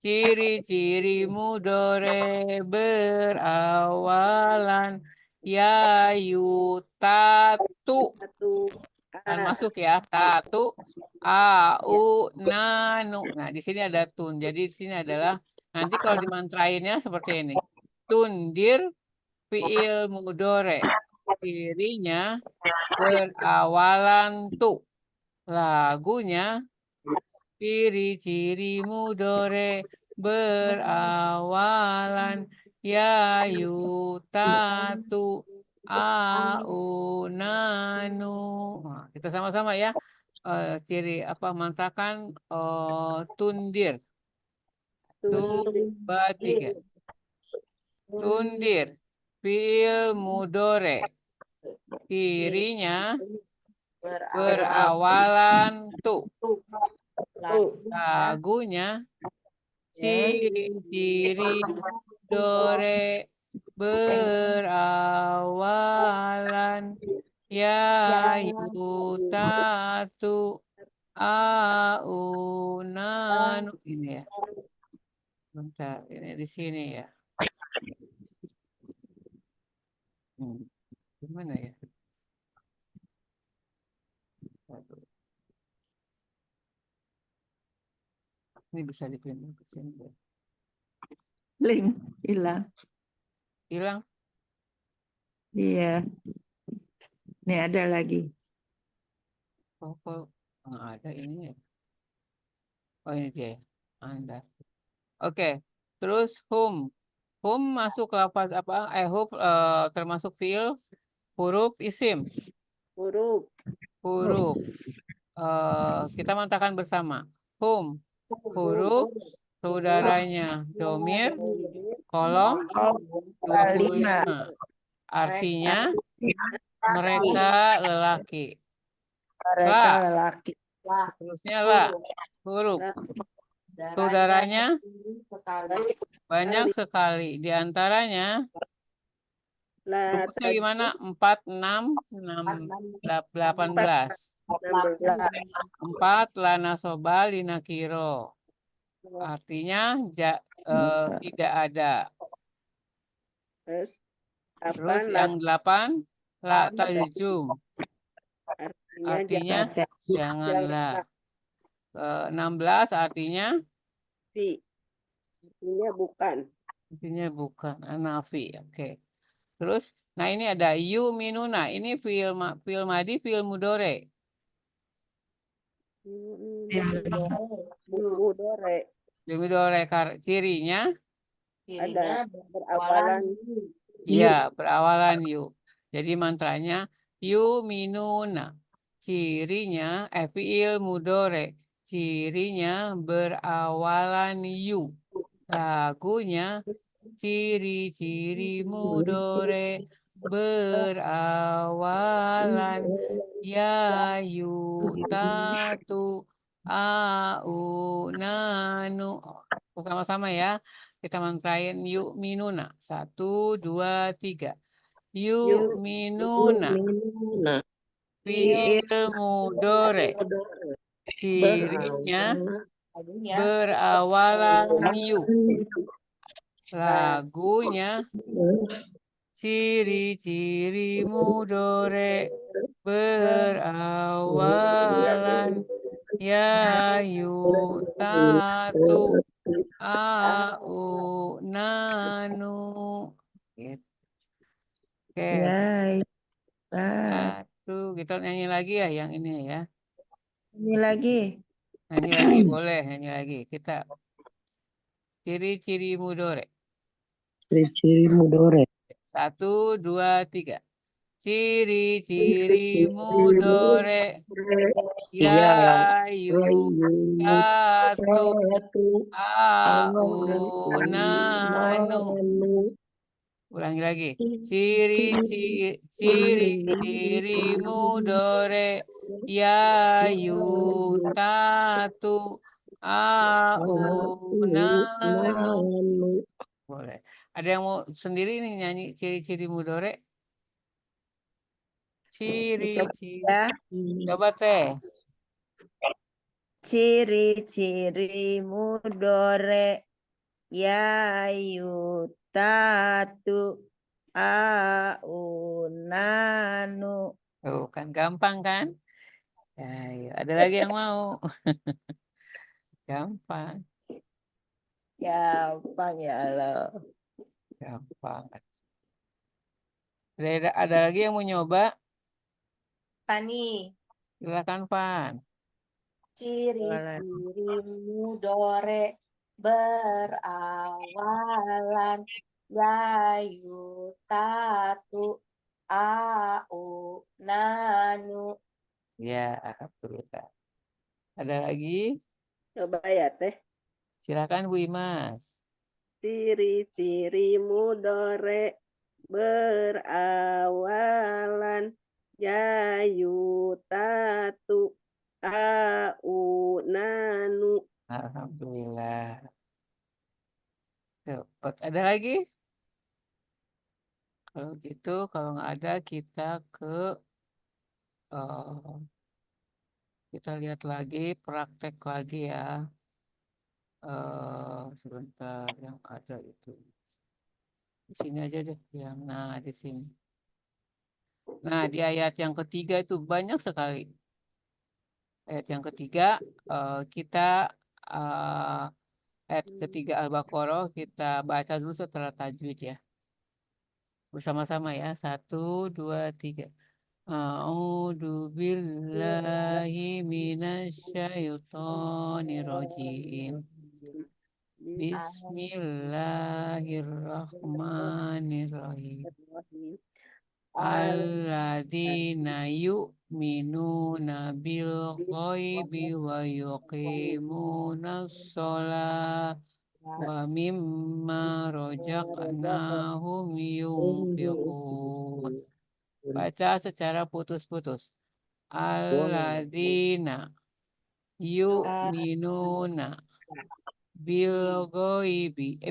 Ciri-ciri mudhari berawalan ya yutatu kan masuk ya tatu au nanu. Nah di sini ada tun. Jadi di sini adalah nanti kalau dimantrainnya seperti ini. Tundir fiil mudhari. Cirinya berawalan tu. Lagunya Ciri-ciri mudore berawalan ya, yu, tatu, au, nanu. Nah, kita sama-sama ya. Ciri apa mantakan tundir. Tundir. Dua, tiga. Tundir. Fiil mudore. Cirinya berawalan tu. Lagunya ciri-ciri mudore berawalan ya, yu, tatu, au, nanu. Ini ya. Bentar, ini di sini ya. Gimana ya? Aduh, ini bisa dipindah ke sini. Link hilang. Hilang. Iya. Nih ada lagi. Oh, kok nggak ada ini ya? Oh, ini dia. Anda. Oke. Terus hum. Hum masuk lafaz apa? Hum termasuk fiil, huruf, isim. Huruf. Huruf. Kita mantakan bersama. Hum. Huruf. Saudaranya domir. Kolom 25. Artinya mereka lelaki. Mereka La. lelaki. Terusnya la. Huruf. Saudaranya banyak sekali. Di antaranya La rumusnya gimana? 4, 6, 18. 4 lana soba lina kiro. Artinya tidak ada. Terus apa? Terus yang 8 la tajum. Artinya janganlah. 16 artinya Artinya bukan. artinya bukan. Nafi. Oke. Terus nah ini ada yu minuna. Ini fiil madi, fiil mudore. Mudore. Fiil mudore cirinya Ada berawalan iya berawalan yu. Jadi mantranya yu minuna. Cirinya fiil mudore. Cirinya berawalan yu. Lagunya ciri-ciri mudore berawalan ya, yu, tatu, au, nanu. Sama-sama ya. Kita mantrain yuk minuna. 1, 2, 3. Yuk minuna. Fiil mudore. Cirinya berawalan yu. Lagunya ciri-ciri mudore berawalan ya, yu, tatu, au, nanu. Gitu. Oke, Ya. satu. Kita nyanyi lagi ya yang ini ya. Ini lagi. Nyanyi lagi boleh, nyanyi lagi. Kita ciri-ciri mudore. Ciri-ciri mudore. 1, 2, 3. Ciri-ciri mudore ya, yu, tatu, au, nanu. Ulangi lagi. Ciri-ciri mudore ya, yu, tatu, au, nanu. Boleh. Ada yang mau sendiri nih nyanyi ciri-ciri mudore? Ciri-ciri. Ya. Coba teh. Ciri-ciri mudore ya, yu, tatu, au, nanu. Tuh, kan gampang kan? Ya, ya. Ada lagi yang mau? Gampang. Gampang ya Allah. Gampang. Ada lagi yang mau nyoba? Pani. Silakan, Pan. Ciri-ciri mudore berawalan yayu tatu au nanu. Ya, alhamdulillah. Ada lagi? Coba ya teh. Silakan Bu Imas. Ciri-ciri mudore berawalan yayu tatu au nanu. Alhamdulillah. Yuk, ada lagi? Kalau gitu, kalau nggak ada kita eh, kita lihat lagi, praktek lagi ya. Sebentar yang ada itu. Di sini aja deh, yang di sini. Nah, di ayat yang ketiga itu banyak sekali. Ayat yang ketiga kita ayat ketiga Al-Baqarah kita baca dulu setelah tajwid ya. Bersama-sama ya. 1, 2, 3. A'udzu billahi minasyaitonir rajim. Bismillahirrahmanirrahim. Alladzina yu'minuna bil ghaibi wa yuqimunas shalah wa mimma razaqnahum yunfiqun. Baca secara putus-putus. Alladzina yu'minuna bil ghaibi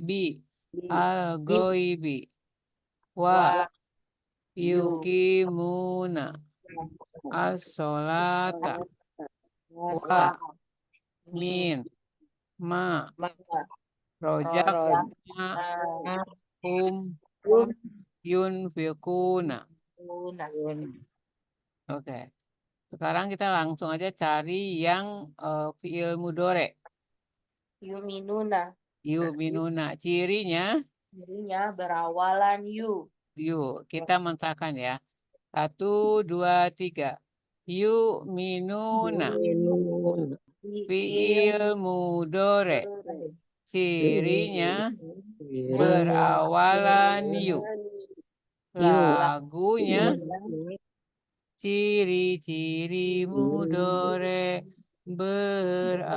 al ghaibi wa yuqimuna as-sholata wa min ma razaqnahum yunfiquna. Oke. Sekarang kita langsung aja cari yang fiil mudhore. Yuminuna. Yuminuna. Cirinya Cirinya berawalan yuk kita mentahkan ya. 1, 2, 3. Yuminuna. Fiil mudhore. Cirinya berawalan yu. Lagunya ciri-ciri mudhore berawalan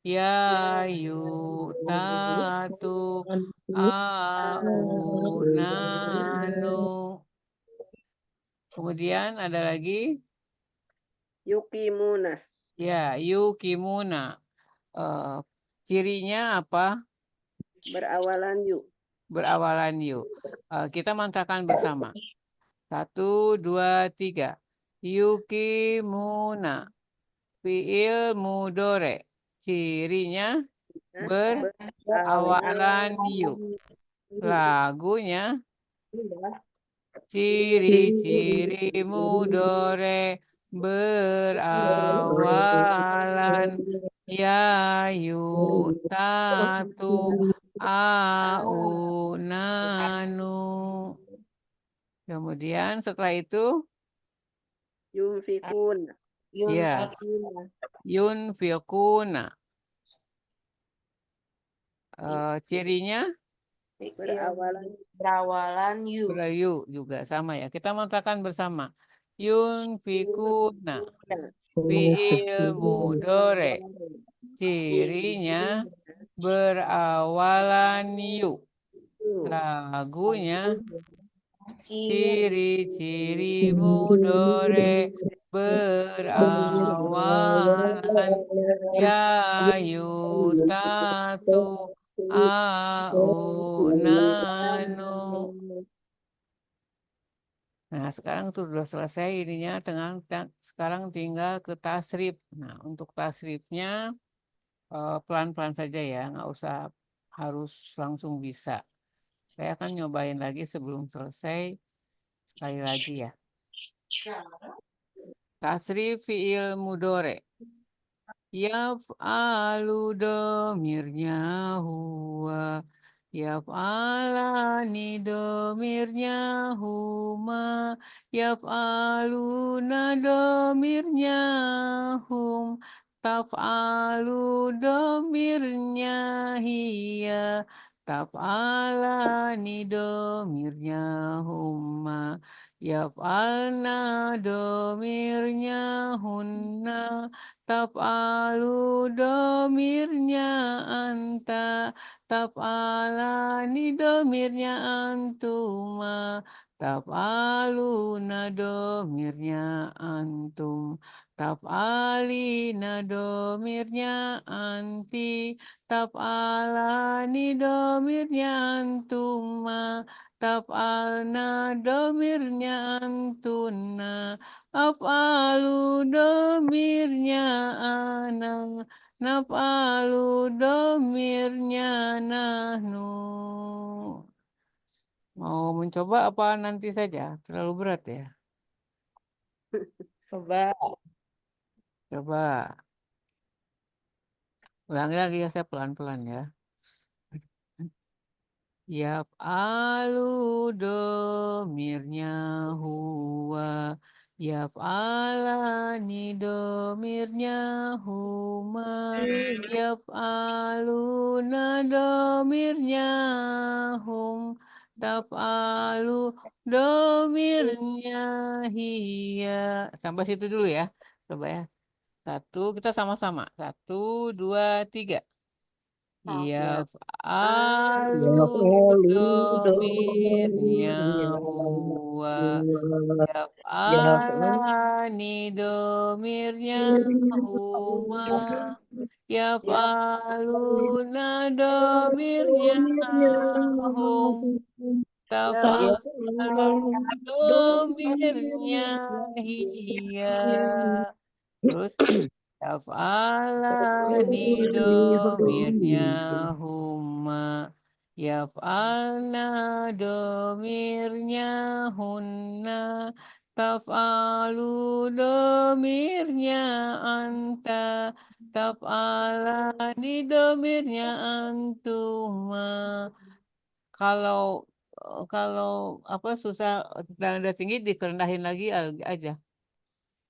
yayu tatu au nanu. Kemudian ada lagi Yukimunas. ya yukimuna. Cirinya apa? Berawalan yu. Berawalan yu. Kita mantapkan bersama. 1, 2, 3. Yukimuna. Fiil mudhore. Cirinya berawalan yu. Lagunya ciri-ciri mudhore berawalan yayu tatu au nanu. Kemudian setelah itu Yunfikun. ya yunfiquna. Cirinya Berawalan berayu juga sama ya. Kita mengatakan bersama. Yunfikuna. Fiil mudhore. Cirinya berawalan yu. Lagunya ciri-ciri mudhore berawalan yayu tatu au nanu. Nah, sekarang tuh udah selesai ininya, sekarang tinggal ke tasrif. Nah, untuk tasrifnya pelan-pelan saja ya, nggak usah harus langsung bisa. Saya akan nyobain lagi sebelum selesai sekali lagi ya. Tasrif fiil mudhore. Yaf'alu domirnya huwa. Yaf'alani domirnya huma. Yaf'aluna domirnya hum. Taf'alu domirnya hiya. Taf'alani domirnya huma. Yaf'alna domirnya hunna. Taf'alu domirnya anta. Taf'alani domirnya antuma. Taf'aluna domirnya antum. Taf'alina domirnya anti. Taf'alani domirnya antuma. Taf'alna domirnya antuna. Af'alu domirnya ana. Naf'alu domirnya nahnu. Mau mencoba apa nanti saja? Terlalu berat ya? Coba. Coba. Ulangi lagi ya, saya pelan-pelan ya. Yaf'alu domirnya huwa. Yaf'alani domirnya huma. Yaf'aluna domirnya hum. Taf'alu domirnya hiya. Sampai situ dulu ya. Coba ya. Satu, kita sama-sama. 1, 2, 3. Yaf'alu domirnya huwa. Yaf'alani domirnya huma. Yaf'aluna domirnya hum. Taf'alu domirnya hiya. Terus yaf'alani domirnya huma. Yaf'alna domirnya hunna. Taf'alu domirnya anta. Taf'alani domirnya antuma. Kalau apa susah dan nada tinggi dikerendahin lagi aja.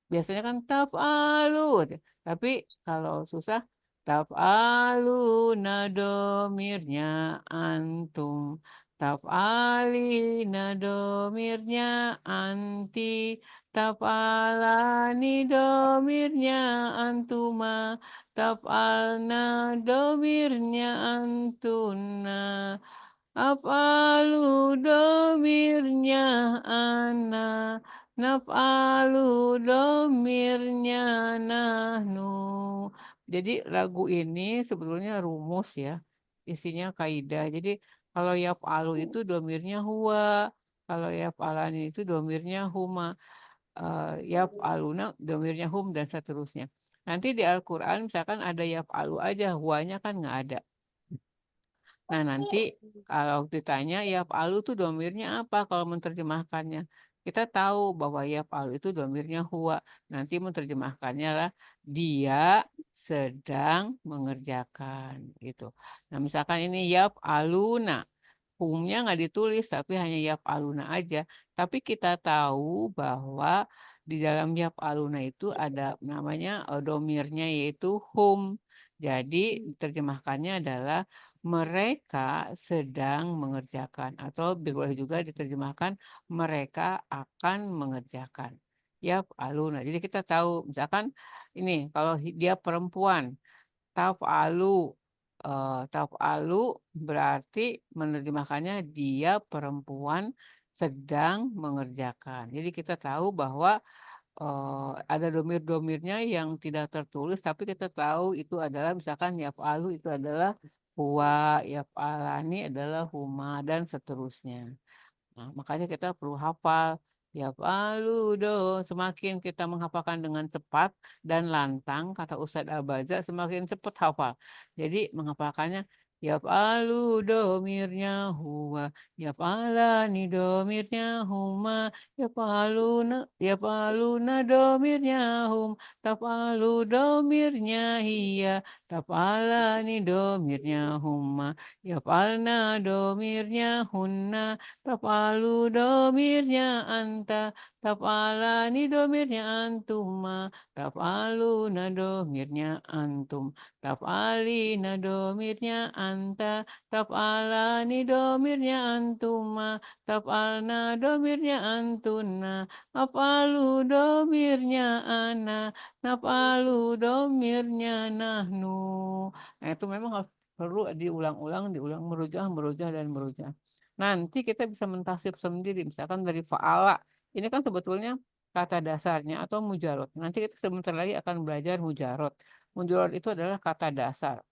Biasanya kan taf'alu, tapi kalau susah taf'alu nadomirnya antum. Taf'ali nadomirnya anti. Taf'alani domirnya antuma. Taf'alna domirnya antuna. Af'alu domirnya ana. Naf'alu domirnya nahnu. Jadi lagu ini sebetulnya rumus ya. Isinya kaidah. Jadi kalau yaf'alu itu domirnya huwa. Kalau yaf'alani itu domirnya huma. Yaf'aluna domirnya hum dan seterusnya. Nanti di Al-Quran misalkan ada yaf'alu aja. Huwanya kan nggak ada. Nah, nanti kalau ditanya yaf'alu itu domirnya apa kalau menerjemahkannya? Kita tahu bahwa yaf'alu itu domirnya huwa. Nanti menerjemahkannya lah dia sedang mengerjakan gitu. Nah, misalkan ini yaf'aluna. Humnya nggak ditulis tapi hanya yaf'aluna aja. Tapi kita tahu bahwa di dalam yaf'aluna itu ada namanya domirnya yaitu hum. Jadi diterjemahkannya adalah mereka sedang mengerjakan atau boleh juga diterjemahkan mereka akan mengerjakan. Yaf'aluna. Jadi kita tahu misalkan ini kalau dia perempuan taf'alu. Taf'alu berarti menerjemahkannya dia perempuan sedang mengerjakan. Jadi kita tahu bahwa ada domir-domirnya yang tidak tertulis, tapi kita tahu itu adalah misalkan yaf'alu itu adalah huwa, yaf'alani adalah huma, dan seterusnya. Nah, makanya kita perlu hafal. Yaf'alu do. Semakin kita menghafalkan dengan cepat dan lantang, kata Ustadz Al-Baza, semakin cepat hafal. Jadi menghafalkannya Yaf'alu domirnya huwa, yaf'alani domirnya huma, yaf'aluna domirnya hum, taf'alu domirnya hiya, taf'alani domirnya huma, yaf'alna domirnya hunna, taf'alu domirnya anta, taf'alani domirnya antuma, taf'aluna domirnya antum. Taf'alina domirnya anta, taf'alani domirnya antuma, taf'alna domirnya antuna, af'alu domirnya ana, naf'alu domirnya nahnu. Nah itu memang harus perlu diulang-ulang, merujah, dan merujah. Nanti kita bisa mentasib sendiri, misalkan dari fa'ala. Ini kan sebetulnya kata dasarnya atau mujarot. Nanti kita sebentar lagi akan belajar mujarot. Mujarot itu adalah kata dasar.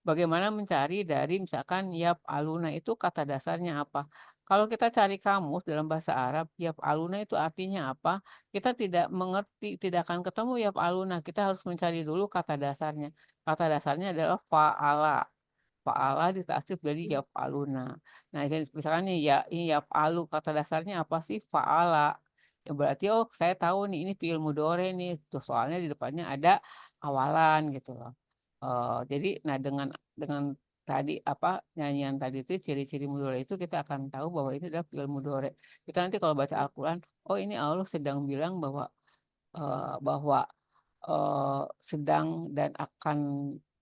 Bagaimana mencari dari misalkan yap aluna itu kata dasarnya apa? Kalau kita cari kamus dalam bahasa Arab, yap aluna itu artinya apa? Kita tidak mengerti, tidak akan ketemu yap aluna. Kita harus mencari dulu kata dasarnya. Kata dasarnya adalah fa'ala. Fa'ala ditasrif dari yap aluna. Nah, misalkan nih ya ini yap alu kata dasarnya apa sih? Fa'ala. Ya berarti oh saya tahu nih ini fi'il mudhore nih. Tuh soalnya di depannya ada awalan gitu loh. Jadi nah dengan tadi apa nyanyian tadi itu ciri-ciri mudhore itu kita akan tahu bahwa ini adalah fi'il mudhore. Kita nanti kalau baca Al-Qur'an, oh ini Allah sedang bilang bahwa sedang dan akan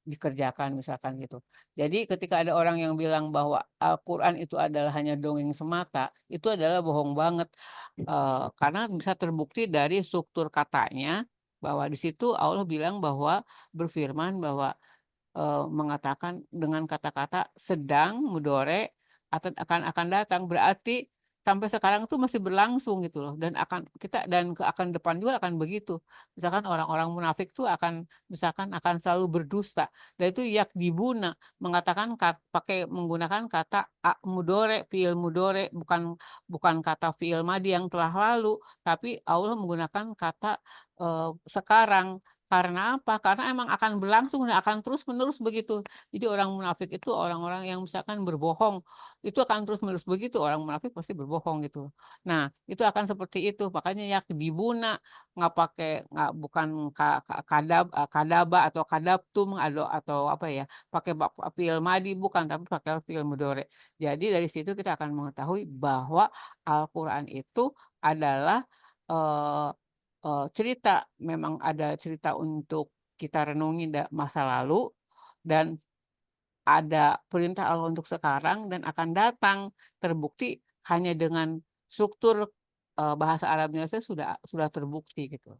dikerjakan misalkan gitu. Jadi ketika ada orang yang bilang bahwa Al-Qur'an itu adalah hanya dongeng semata, itu adalah bohong banget. Karena bisa terbukti dari struktur katanya bahwa di situ Allah bilang bahwa berfirman bahwa mengatakan dengan kata-kata sedang mudore atau akan datang berarti sampai sekarang itu masih berlangsung gitu loh dan akan depan juga akan begitu. Misalkan orang-orang munafik tuh misalkan akan selalu berdusta dan itu yak dibuna mengatakan pakai menggunakan kata mudore fiil mudore bukan kata fiil madi yang telah lalu tapi Allah menggunakan kata sekarang. Karena apa? Karena emang akan berlangsung dan akan terus-menerus begitu. Jadi orang munafik itu orang-orang yang misalkan berbohong, itu akan terus-menerus begitu. Orang munafik pasti berbohong gitu. Nah, itu akan seperti itu. Makanya ya dibuna nggak pakai nggak bukan kadaba atau kadabtum atau apa ya, pakai fiil madi bukan tapi pakai fiil mudhore. Jadi dari situ kita akan mengetahui bahwa Al-Qur'an itu adalah eh, cerita, memang ada cerita untuk kita renungi masa lalu dan ada perintah Allah untuk sekarang dan akan datang terbukti hanya dengan struktur bahasa Arabnya saja sudah terbukti gitu.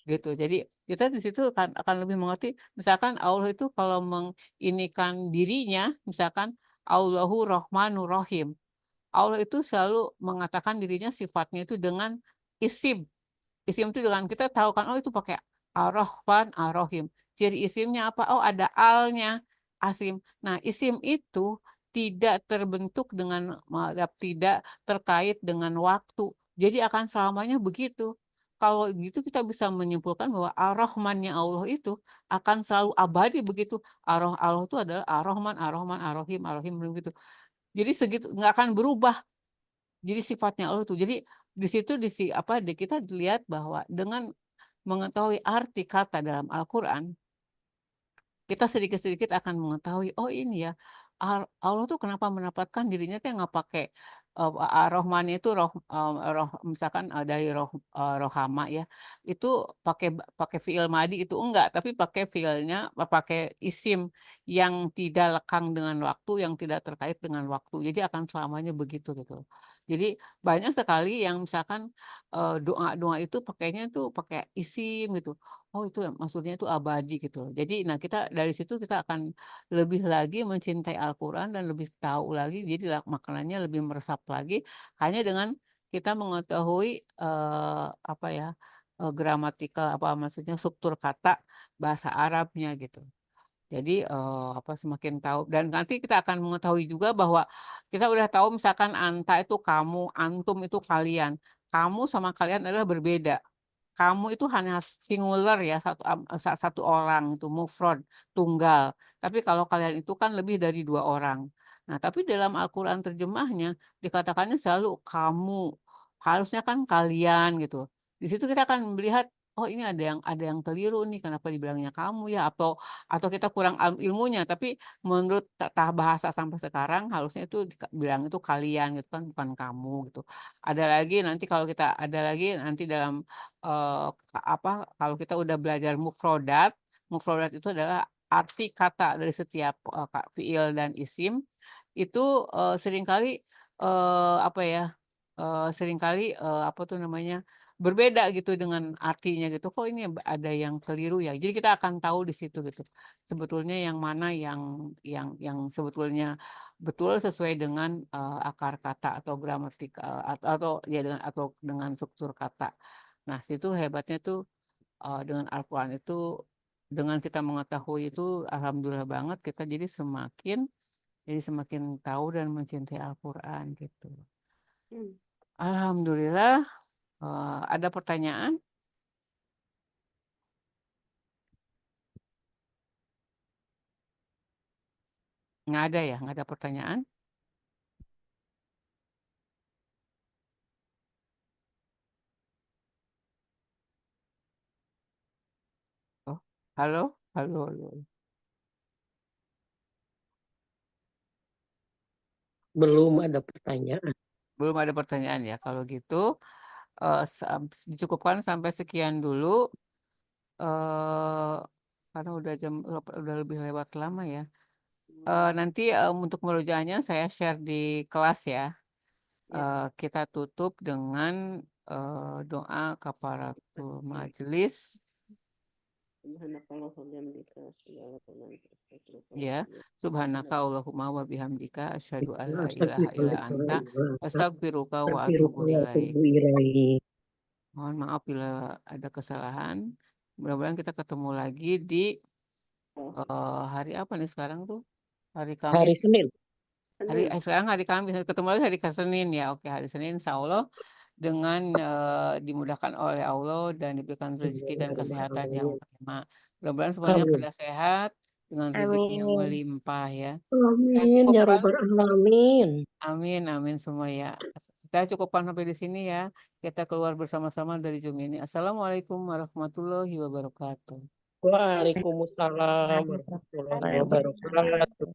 Gitu. Jadi kita di situ akan lebih mengerti misalkan Allah itu kalau menginikan dirinya misalkan Allahu Rahmanur Rahim. Allah itu selalu mengatakan dirinya sifatnya itu dengan isim. Isim itu dengan kita tahu kan, oh itu pakai Ar-Rahman, Ar-Rahim. Ciri isimnya apa? Oh ada alnya, asim. Nah isim itu tidak terbentuk tidak terkait dengan waktu. Jadi akan selamanya begitu. Kalau gitu kita bisa menyimpulkan bahwa Ar-Rahmannya Allah itu akan selalu abadi begitu. Allah itu adalah Ar-Rahman, Ar-Rahman, Ar-Rahim, Ar-Rahim begitu. Jadi segitu nggak akan berubah. Jadi sifatnya Allah itu. Jadi di situ kita dilihat bahwa dengan mengetahui arti kata dalam Al-Qur'an, kita sedikit-sedikit akan mengetahui oh ini ya Allah tuh kenapa menempatkan dirinya tuh nggak pakai Ar-Rahman itu misalkan dari rohama ya itu pakai fiil madi itu enggak tapi pakai fiilnya pakai isim yang tidak lekang dengan waktu yang tidak terkait dengan waktu jadi akan selamanya begitu gitu jadi banyak sekali yang misalkan doa-doa itu pakainya itu pakai isim gitu. Oh itu maksudnya itu abadi gitu. Jadi nah kita dari situ kita akan lebih lagi mencintai Al-Qur'an dan lebih tahu lagi jadi maknanya lebih meresap lagi hanya dengan kita mengetahui apa ya gramatikal apa maksudnya struktur kata bahasa Arabnya gitu. Jadi apa semakin tahu dan nanti kita akan mengetahui juga bahwa kita udah tahu misalkan anta itu kamu, antum itu kalian. Kamu sama kalian adalah berbeda. kamu itu hanya singular ya, satu orang itu mufrad, tunggal. Tapi kalau kalian itu kan lebih dari 2 orang. Nah, tapi dalam Al-Quran terjemahnya dikatakannya selalu kamu, harusnya kan kalian gitu. Di situ kita akan melihat, oh ini ada yang keliru nih, kenapa dibilangnya kamu ya, atau kita kurang ilmunya. Tapi menurut tata bahasa sampai sekarang harusnya itu bilang itu kalian gitu kan, bukan kamu gitu. Ada lagi nanti dalam kalau kita udah belajar mufrodat itu adalah arti kata dari setiap fiil dan isim itu seringkali apa ya seringkali apa tuh namanya berbeda gitu dengan artinya gitu. Kok ini ada yang keliru ya? Jadi kita akan tahu di situ gitu. Sebetulnya yang mana yang sebetulnya betul sesuai dengan akar kata atau gramatika atau dengan struktur kata. Nah, situ hebatnya tuh dengan Al-Quran itu dengan kita mengetahui itu alhamdulillah banget kita jadi semakin tahu dan mencintai Al-Quran gitu. Hmm. Alhamdulillah. Ada pertanyaan? Nggak ada ya? Nggak ada pertanyaan? Oh, halo? Halo, halo. Belum ada pertanyaan. Belum ada pertanyaan ya. Kalau gitu, dicukupkan sampai sekian dulu. Karena udah lebih lewat lama ya. Nanti untuk merujakannya saya share di kelas ya. Kita tutup dengan doa kafaratul majelis. Ya, subhanaka Allahumma wa bihamdika asyhadu an la ilaha illa anta astaghfiruka wa atubu ilaik. Mohon maaf bila ada kesalahan. Mudah-mudahan kita ketemu lagi di hari apa nih sekarang tuh? Hari Kamis. Hari Senin. Sekarang hari Kamis, ketemu lagi hari Senin ya. Oke, hari Senin insya Allah dengan dimudahkan oleh Allah dan diberikan rezeki dan kesehatan yang prima. Mudah-mudahan semuanya Amin. pada sehat dengan rezeki yang Amin. melimpah ya. Amin ya robbal alamin. Amin, amin semua ya. Saya cukupkan sampai di sini ya. Kita keluar bersama-sama dari Zoom ini. Assalamualaikum warahmatullahi wabarakatuh. Waalaikumsalam warahmatullahi wabarakatuh.